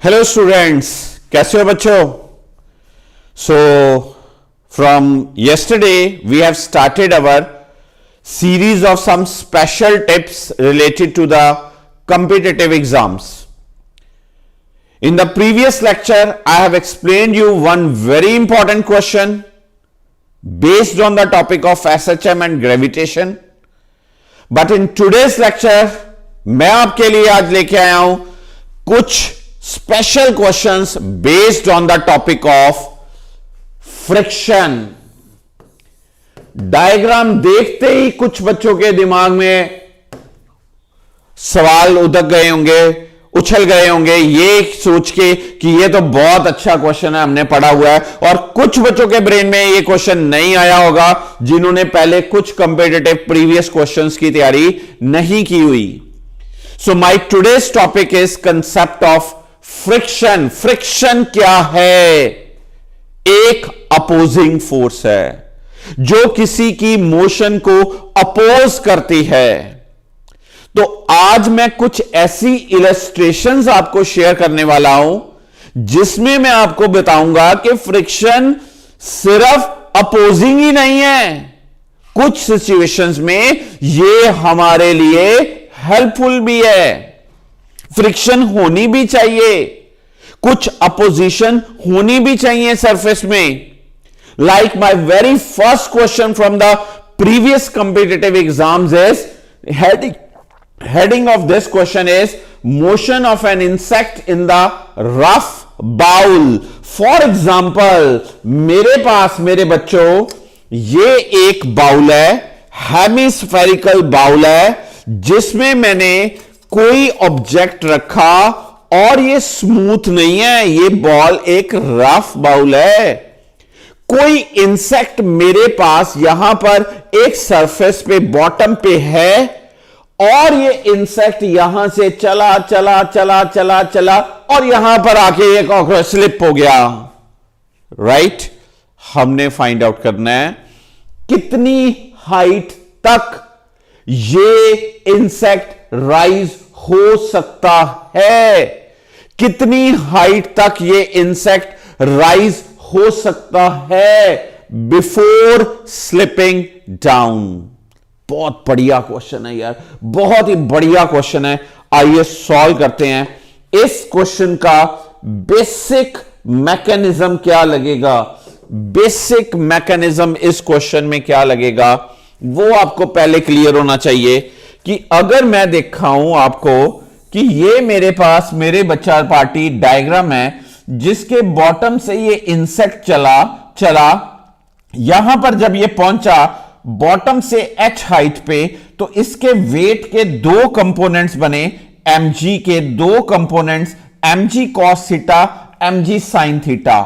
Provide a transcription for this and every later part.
Hello students, कैसे हो बच्चों? So from yesterday we have started our series of some special tips related to the competitive exams. In the previous lecture I have explained you one very important question based on the topic of SHM and gravitation. But in today's lecture मैं आपके लिए आज लेके आया हूं कुछ special questions based on the topic of friction. Diagram देखते ही कुछ बच्चों के दिमाग में सवाल उदक गए होंगे, उछल गए होंगे ये सोच के कि ये तो बहुत अच्छा क्वेश्चन है, हमने पढ़ा हुआ है. और कुछ बच्चों के ब्रेन में ये क्वेश्चन नहीं आया होगा जिन्होंने पहले कुछ कंपेटिटिव प्रीवियस क्वेश्चंस की तैयारी नहीं की हुई. So my today's topic is concept of friction. Friction क्या है? एक अपोजिंग फोर्स है जो किसी की मोशन को अपोज करती है. तो आज मैं कुछ ऐसी इलस्ट्रेशंस आपको शेयर करने वाला हूं जिसमें मैं आपको बताऊंगा कि फ्रिक्शन सिर्फ अपोजिंग ही नहीं है, कुछ सिचुएशंस में ये हमारे लिए हेल्पफुल भी है. फ्रिक्शन होनी भी चाहिए, कुछ अपोजिशन होनी भी चाहिए सरफेस में. Like my very first question from the previous competitive exams is heading of this question is motion of an insect in the rough bowl. For example, मेरे पास मेरे बच्चों ये एक बाउल है, हेमिस्फेरिकल बाउल है जिसमें मैंने कोई ऑब्जेक्ट रखा और ये स्मूथ नहीं है, ये बॉल एक रफ बाउल है. कोई इंसेक्ट मेरे पास यहां पर एक सरफेस पे बॉटम पे है और ये इंसेक्ट यहां से चला चला चला चला चला और यहां पर आके ये कॉकरोच स्लिप हो गया. राइट? हमने फाइंड आउट करना है कितनी हाइट तक ये इंसेक्ट राइज हो सकता है, कितनी हाइट तक ये इंसेक्ट राइज हो सकता है बिफोर स्लिपिंग डाउन. बहुत बढ़िया क्वेश्चन है यार, बहुत ही बढ़िया क्वेश्चन है. आइए सॉल्व करते हैं. इस क्वेश्चन का बेसिक मैकेनिज्म क्या लगेगा, बेसिक मैकेनिज्म इस क्वेश्चन में क्या लगेगा वो आपको पहले क्लियर होना चाहिए. कि अगर मैं दिखाऊं आपको कि ये मेरे पास मेरे बच्चा पार्टी डायग्राम है जिसके बॉटम से ये इंसेक्ट चला यहां पर जब ये पहुंचा बॉटम से h हाइट पे, तो इसके वेट के दो कंपोनेंट्स बने, mg के दो components, mg cos theta, mg sin theta.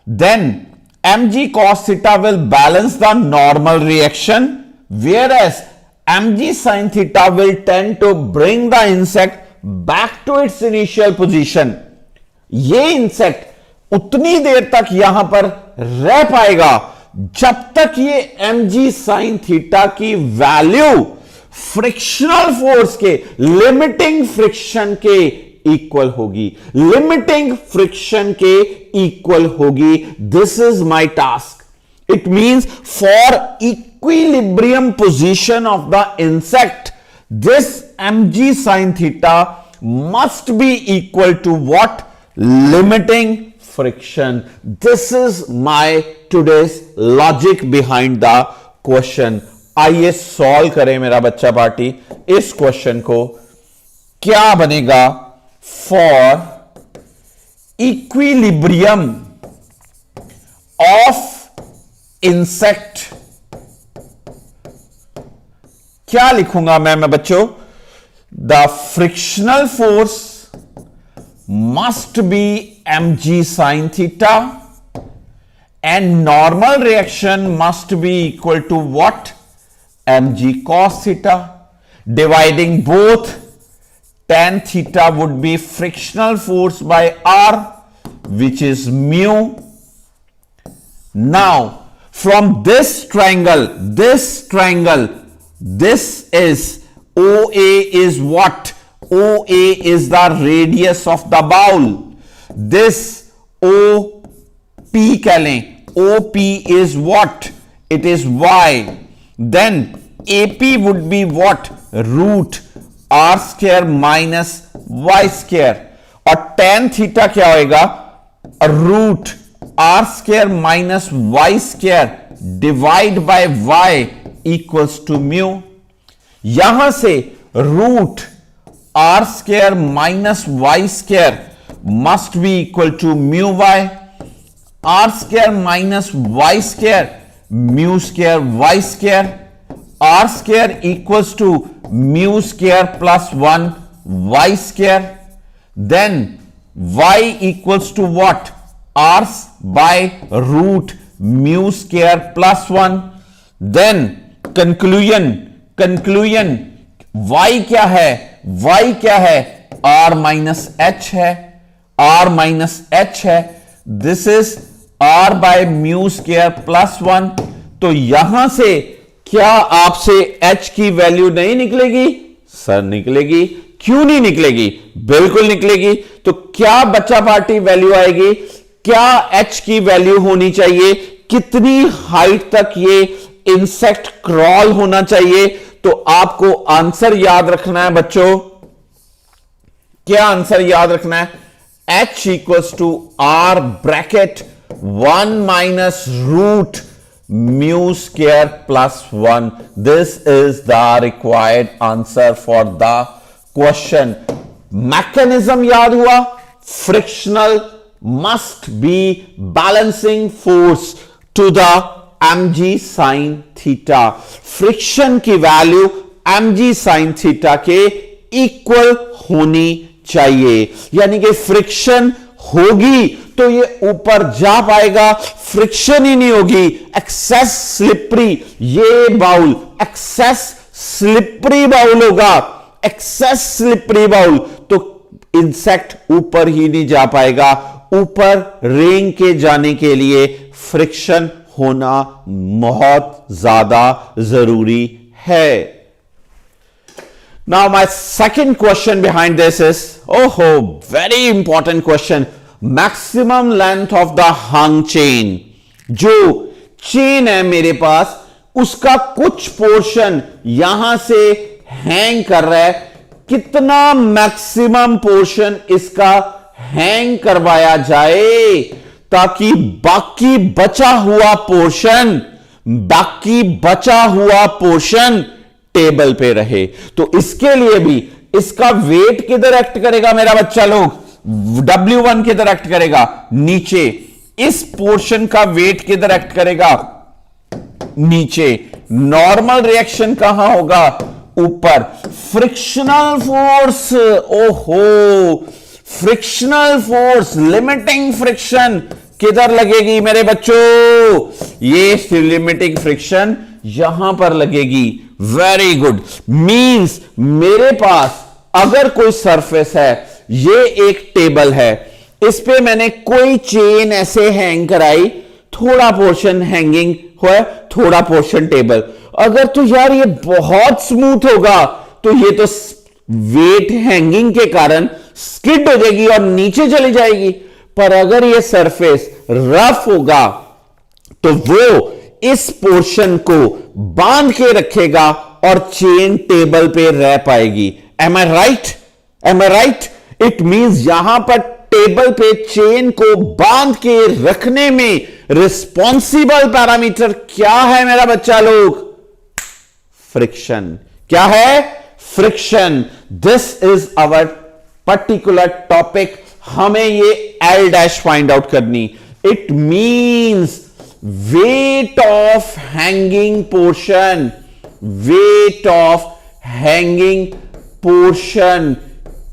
Then mg cos theta will balance the normal reaction whereas mg sin theta will tend to bring the insect back to its initial position. ये insect उतनी देर तक यहां पर रह पाएगा जब तक ये mg sin थीटा की वैल्यू फ्रिक्शनल फोर्स के, लिमिटिंग फ्रिक्शन के इक्वल होगी, लिमिटिंग फ्रिक्शन के इक्वल होगी. This is my task. It means for equilibrium position of the insect, this mg sin theta must be equal to what? Limiting friction. This is my today's logic behind the question. आइए solve करें मेरा बच्चा party इस question को. क्या बनेगा? For equilibrium of insect क्या लिखूंगा मैं बच्चों? The frictional force must be mg sin theta and normal reaction must be equal to what? mg cos theta. Dividing both, tan theta would be frictional force by r which is mu. Now from this triangle, this is OA is what? OA is the radius of the bowl. This O P कह लें, OP is what? It is y. Then AP would be what? Root r square minus y square. और tan theta क्या होएगा? Root r square minus y square divide by y equals to mu. यहां से root r square minus y square must be equal to mu y. r square minus y square mu square y square. r square equals to mu square plus 1 y square. Then y equals to what? r by root mu square plus 1. Then conclusion y क्या है? y क्या है? r minus h है, r minus h है. This is r by mu square plus 1. तो यहां से क्या आपसे h की वैल्यू नहीं निकलेगी? सर निकलेगी. क्यों नहीं निकलेगी? बिल्कुल निकलेगी. तो क्या बच्चा पार्टी वैल्यू आएगी? क्या h की वैल्यू होनी चाहिए? कितनी हाइट तक ये इंसेक्ट क्रॉल होना चाहिए? तो आपको आंसर याद रखना है बच्चों. क्या आंसर याद रखना है? h equals to r bracket 1 minus root mu square plus 1. This is the required answer for the question. Mechanism याद हुआ? Frictional must be balancing force to the mg sin theta. Friction की value mg sin theta के equal होनी चाहिए. यानी कि friction होगी तो ये ऊपर जा पाएगा. फ्रिक्शन ही नहीं होगी, एक्सेस स्लिपरी, ये बाउल एक्सेस स्लिपरी बाउल होगा. एक्सेस स्लिपरी बाउल तो इंसेक्ट ऊपर ही नहीं जा पाएगा. ऊपर रेंग के जाने के लिए फ्रिक्शन होना बहुत ज्यादा जरूरी है. Now my second question behind this is, very important question. Maximum length of the hung chain. जो चेन है मेरे पास, उसका कुछ पोर्शन यहां से हैंग कर रहा है. कितना मैक्सिमम पोर्शन इसका हैंग करवाया जाए ताकि बाकी बचा हुआ पोर्शन टेबल पे रहे. तो इसके लिए भी इसका वेट किधर एक्ट करेगा मेरा बच्चा लोग? W1 किधर एक्ट करेगा? नीचे. इस पोर्शन का वेट किधर एक्ट करेगा? नीचे. नॉर्मल रिएक्शन कहां होगा? ऊपर. Frictional force, frictional force, limiting friction किधर लगेगी मेरे बच्चों? ये लिमिटिंग फ्रिक्शन यहां पर लगेगी. Very good. मींस मेरे पास अगर कोई सरफेस है, ये एक टेबल है, इस पे मैंने कोई चेन ऐसे हैंग कराई, थोड़ा पोर्शन हैंगिंग हुआ, थोड़ा पोर्शन टेबल. अगर तो यार ये बहुत स्मूथ होगा तो ये तो वेट हैंगिंग के कारण स्किड हो जाएगी और नीचे चली जाएगी. पर अगर ये सरफेस रफ होगा तो वो इस पोर्शन को बांध के रखेगा और चेन टेबल पे रह पाएगी. Am I right? It means यहां पर टेबल पे चेन को बांध के रखने में रिस्पॉन्सिबल पैरामीटर क्या है मेरा बच्चा लोग? फ्रिक्शन. क्या है? Friction. This is our particular topic. हमें ये L डैश फाइंड आउट करनी. It means weight of hanging portion,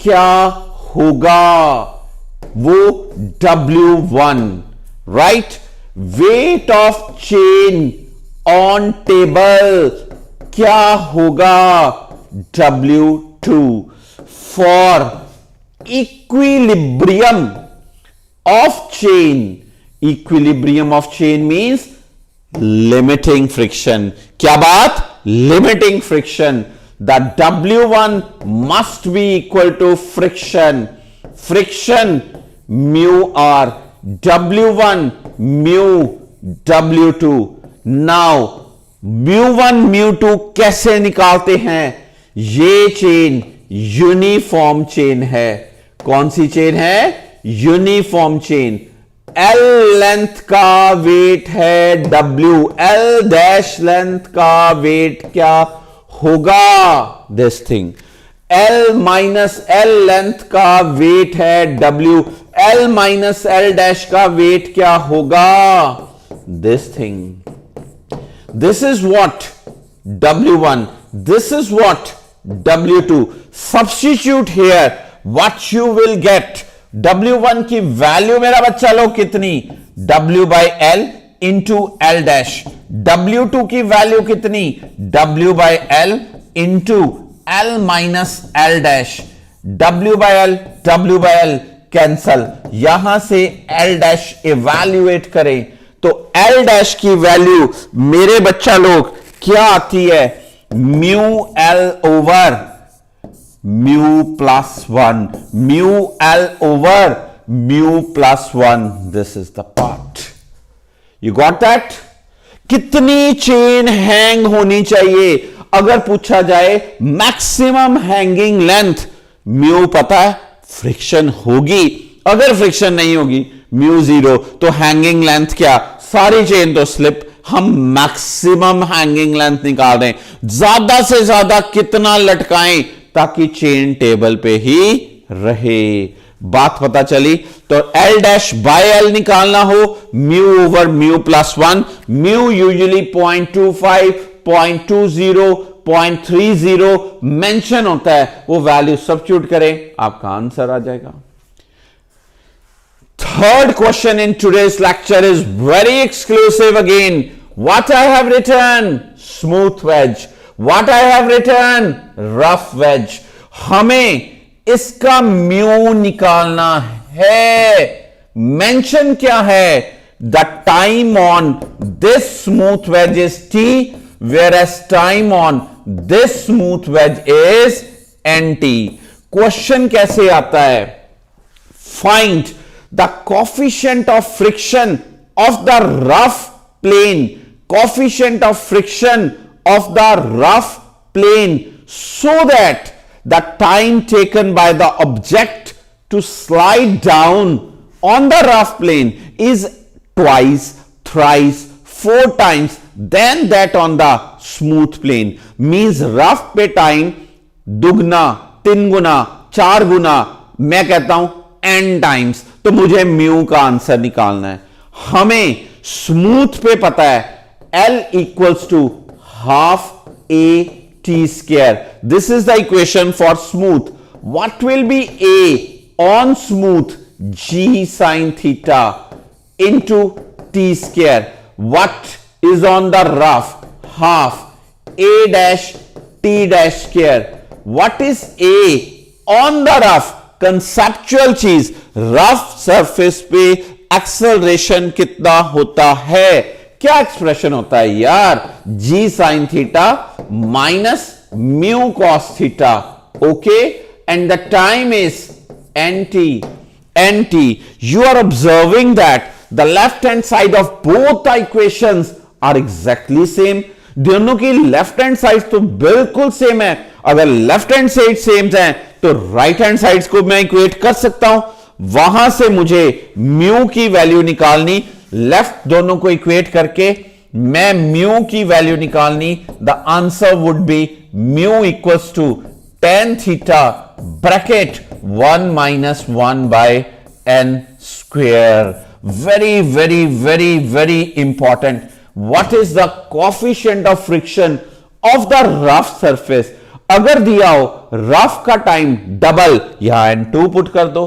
क्या होगा? वो W1, right? weight of chain on table क्या होगा? W2. for equilibrium of chain means limiting friction. क्या बात? Limiting friction. The W1 must be equal to friction. Friction mu R, W1 mu W2। Now म्यू1 म्यू2 कैसे निकालते हैं? ये चेन यूनिफॉर्म चेन है। कौन सी चेन है? Uniform chain. L लेंथ का वेट है W, L डैश लेंथ का वेट क्या होगा? This thing. L minus L length का वेट है W, L minus L dash का वेट क्या होगा? This thing. This is what W1, this is what W2. Substitute here, what you will get? W1 की value मेरा बच्चा लोग कितनी? W by L into L dash. W2 की value कितनी? W by L into L minus L dash. W by L cancel, यहां से L dash evaluate करें तो L डैश की वैल्यू मेरे बच्चा लोग क्या आती है? Mu L over mu plus 1, mu L over mu plus 1। This is the part. You got that? कितनी चेन हैंग होनी चाहिए? अगर पूछा जाए मैक्सिमम हैंगिंग लेंथ, म्यू पता है फ्रिक्शन होगी, अगर फ्रिक्शन नहीं होगी म्यू 0, तो हैंगिंग लेंथ क्या? सारी चेन तो स्लिप। हम मैक्सिमम हैंगिंग लेंथ निकाल रहे हैं, ज्यादा से ज्यादा कितना लटकाएं ताकि चेन टेबल पे ही रहे। बात पता चली? तो L डैश बाय L निकालना हो, mu over mu plus 1। Mu usually 0.25, 0.20, 0.30 mention होता है, वो वैल्यू सब्स्टिट्यूट करें, आपका आंसर आ जाएगा। Third question in today's lecture is very exclusive again. What I have written? Smooth wedge. What I have written? Rough wedge. हमें इसका mu निकालना है। मेंशन क्या है? The time on this smooth wedge is T, whereas time on this smooth wedge is NT. Question कैसे आता है? Find the coefficient of friction of the rough plane, coefficient of friction of the rough plane, so that the time taken by the object to slide down on the rough plane is twice, thrice, 4 times than that on the smooth plane. Means rough पे time दुगना, 3 गुना, 4 गुना, मैं कहता हूं n times. तो मुझे mu का answer निकालना है। हमें स्मूथ पे पता है L equals to half A T square. This is the equation for smooth. What will be A on smooth? G sin theta into T square. What is on the rough? Half A dash T dash square. What is A on the rough? Conceptual चीज, rough surface पे acceleration कितना होता है? क्या expression होता है यार? G sine theta minus mu cos theta. Okay, and the time is nt. You are observing that the left hand side of both the equations are exactly same. दोनों की लेफ्ट हैंड साइड तो बिल्कुल same है। अगर left hand side same है तो right hand sides को मैं इक्वेट कर सकता हूं। वहां से मुझे म्यू की वैल्यू निकालनी, लेफ्ट दोनों को इक्वेट करके मैं म्यू की वैल्यू निकालनी। The answer would be mu equals to tan theta bracket 1 minus 1 by n square. Very very very very important. What is the coefficient of friction of the rough surface? अगर दिया हो rough का time double, यहां n2 put कर दो,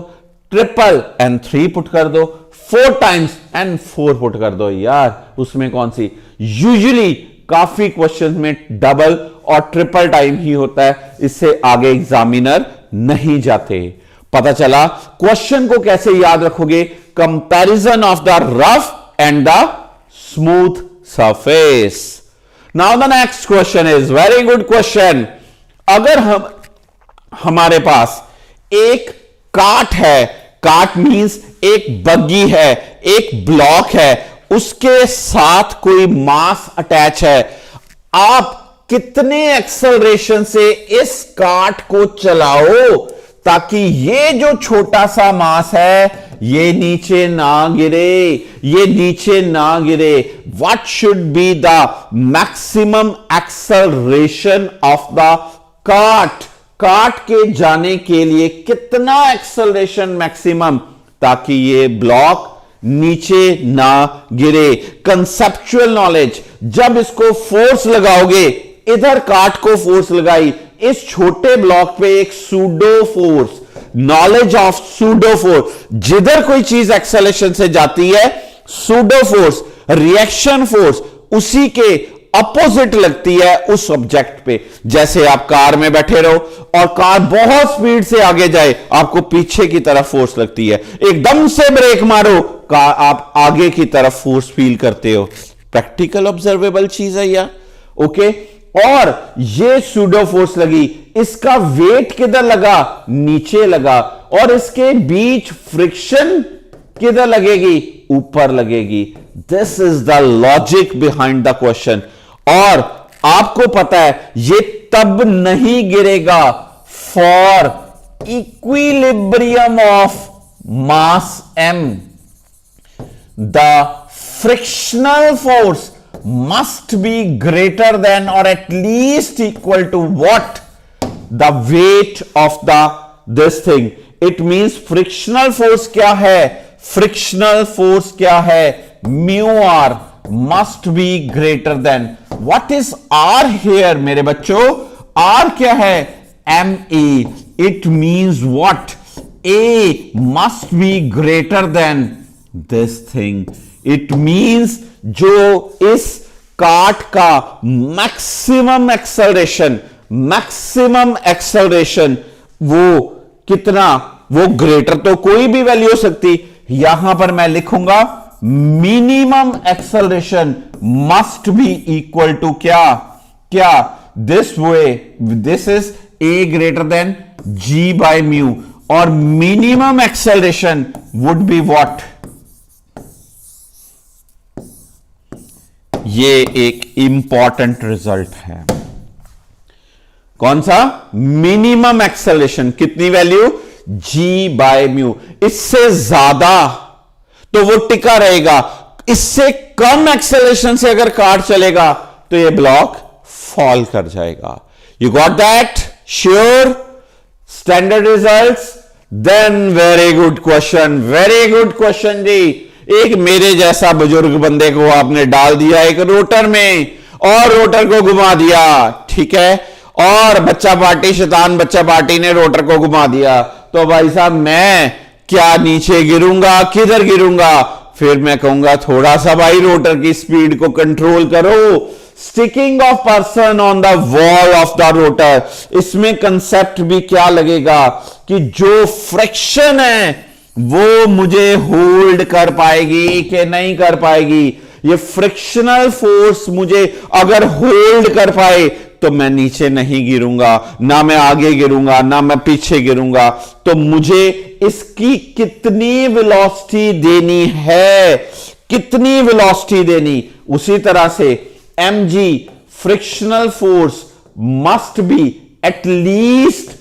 triple n3 put कर दो, 4 times n4 put कर दो। यार उसमें कौन सी? यूजुअली काफी क्वेश्चंस में डबल और ट्रिपल टाइम ही होता है, इससे आगे एग्जामिनर नहीं जाते। पता चला क्वेश्चन को कैसे याद रखोगे? Comparison of the rough and the smooth surface. Now the next question is very good question. अगर हमारे पास एक काट है, काट मींस एक बग्गी है, एक ब्लॉक है, उसके साथ कोई मास अटैच है, आप कितने एक्सेलरेशन से इस कार्ट को चलाओ ताकि ये जो छोटा सा मास है ये नीचे ना गिरे, ये नीचे ना गिरे। What should be the maximum acceleration of the cart? Cart के जाने के लिए कितना एक्सेलरेशन मैक्सिमम, ताकि ये ब्लॉक नीचे ना गिरे। कंसेप्चुअल नॉलेज, जब इसको फोर्स लगाओगे, इधर कार्ट को फोर्स लगाई, इस छोटे ब्लॉक पे एक pseudo force, knowledge of pseudo force, जिधर कोई चीज एक्सेलरेशन से जाती है सूडो फोर्स, रिएक्शन फोर्स उसी के अपोजिट लगती है उस ऑब्जेक्ट पे। जैसे आप कार में बैठे रहो और कार बहुत स्पीड से आगे जाए, आपको पीछे की तरफ फोर्स लगती है, एकदम से ब्रेक मारो, कार आप आगे की तरफ फोर्स फील करते हो। प्रैक्टिकल ऑब्जर्वेबल चीज है यह, ओके। और ये सूडो फोर्स लगी, इसका वेट किधर लगा? नीचे लगा, और इसके बीच फ्रिक्शन किधर लगेगी? ऊपर लगेगी। This is the logic behind the question. और आपको पता है ये तब नहीं गिरेगा for equilibrium of mass m, the frictional force must be greater than or at least equal to what? The weight of this thing. It means frictional force क्या है? Frictional force क्या है? mu r must be greater than. What is r here मेरे बच्चों? r क्या है? ma. It means what? a must be greater than this thing. It means जो इस कार्ट का मैक्सिमम एक्सेलरेशन वो कितना, वो ग्रेटर तो कोई भी वैल्यू हो सकती, यहां पर मैं लिखूंगा minimum acceleration must be equal to क्या this way, this is a greater than g by mu, और minimum acceleration would be what? ये एक इंपॉर्टेंट रिजल्ट है। कौन सा? मिनिमम एक्सेलरेशन, कितनी वैल्यू? G by mu. इससे ज्यादा तो वो टिका रहेगा, इससे कम एक्सेलरेशन से अगर कार चलेगा तो ये ब्लॉक फॉल कर जाएगा। You got that? Sure? Standard results? Then very good question, very good question जी। एक मेरे जैसा बुजुर्ग बंदे को आपने डाल दिया एक रोटर में और रोटर को घुमा दिया, ठीक है, और बच्चा पार्टी, शैतान बच्चा पार्टी ने रोटर को घुमा दिया, तो भाई साहब मैं क्या नीचे गिरूंगा? किधर गिरूंगा? फिर मैं कहूंगा थोड़ा सा भाई रोटर की स्पीड को कंट्रोल करो। Sticking of person on the wall of the rotor, इसमें कंसेप्ट भी क्या लगेगा कि जो फ्रिक्शन है वो मुझे होल्ड कर पाएगी कि नहीं कर पाएगी। ये फ्रिक्शनल फोर्स मुझे अगर होल्ड कर पाए तो मैं नीचे नहीं गिरूंगा, ना मैं आगे गिरूंगा, ना मैं पीछे गिरूंगा। तो मुझे इसकी कितनी वेलोसिटी देनी है, कितनी वेलोसिटी देनी, उसी तरह से mg frictional force must B at least,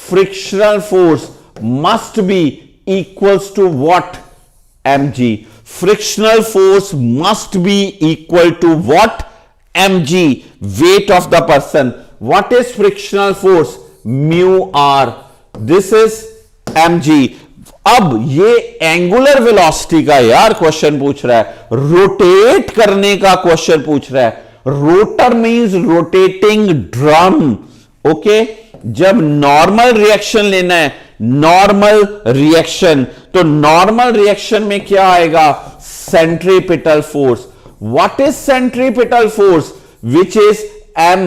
frictional force must B equals to what? mg. Frictional force must be equal to what? mg. Weight of the person. What is frictional force? mu r. This is mg. अब ये angular velocity का यार question पूछ रहा है, rotate करने का question पूछ रहा है। Rotor means rotating drum, okay. जब नॉर्मल रिएक्शन लेना है, नॉर्मल रिएक्शन, तो नॉर्मल रिएक्शन में क्या आएगा? Centripetal force. What is centripetal force? Which is m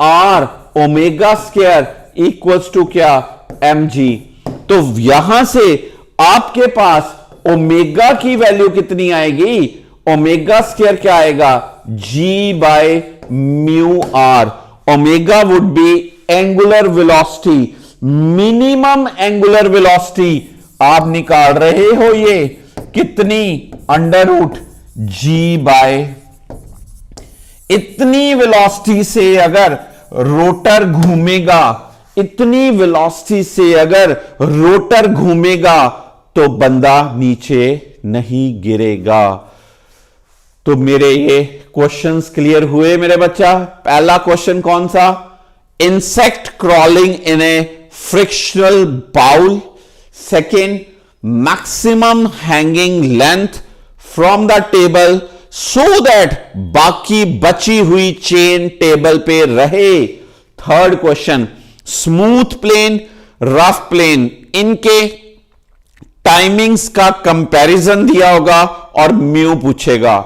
r omega square equals to क्या? mg। तो यहां से आपके पास ओमेगा की वैल्यू कितनी आएगी? ओमेगा स्क्वायर क्या आएगा? g by mu r। Omega would be angular velocity, minimum angular velocity आप निकाल रहे हो ये कितनी अंडर रूट जी बाय, इतनी वेलोसिटी से अगर रोटर घूमेगा, इतनी वेलोसिटी से अगर रोटर घूमेगा तो बंदा नीचे नहीं गिरेगा। तो मेरे ये क्वेश्चंस क्लियर हुए मेरे बच्चा। पहला क्वेश्चन कौन सा? Insect crawling in a frictional bowl. Second, maximum hanging length from the table so that बाकी बची हुई चेन टेबल पे रहे। Third question, smooth plane, rough plane, इनके टाइमिंग्स का कंपैरिजन दिया होगा और म्यू पूछेगा।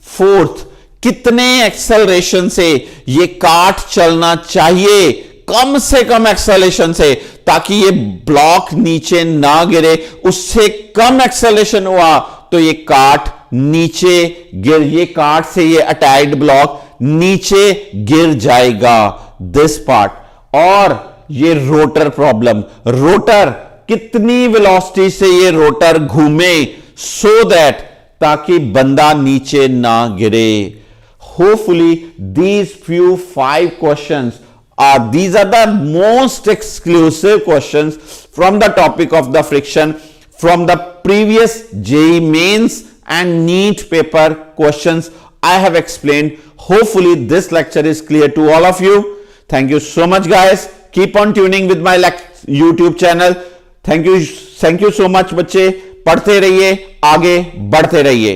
फोर्थ, कितने एक्सेलरेशन से ये काट चलना चाहिए, कम से कम एक्सेलरेशन से, ताकि ये ब्लॉक नीचे ना गिरे। उससे कम एक्सेलरेशन हुआ तो ये काट नीचे गिर, ये काट से ये अटैच्ड ब्लॉक नीचे गिर जाएगा। This part. और ये रोटर प्रॉब्लम, रोटर कितनी वेलोसिटी से ये रोटर घूमे सो दैट ताकि बंदा नीचे ना गिरे। Hopefully these few 5 questions these are the most exclusive questions from the topic of the friction from the previous JEE mains and NEET paper questions I have explained. Hopefully this lecture is clear to all of you. Thank you so much guys. Keep on tuning with my YouTube channel. Thank you so much बच्चे। पढ़ते रहिए, आगे बढ़ते रहिए।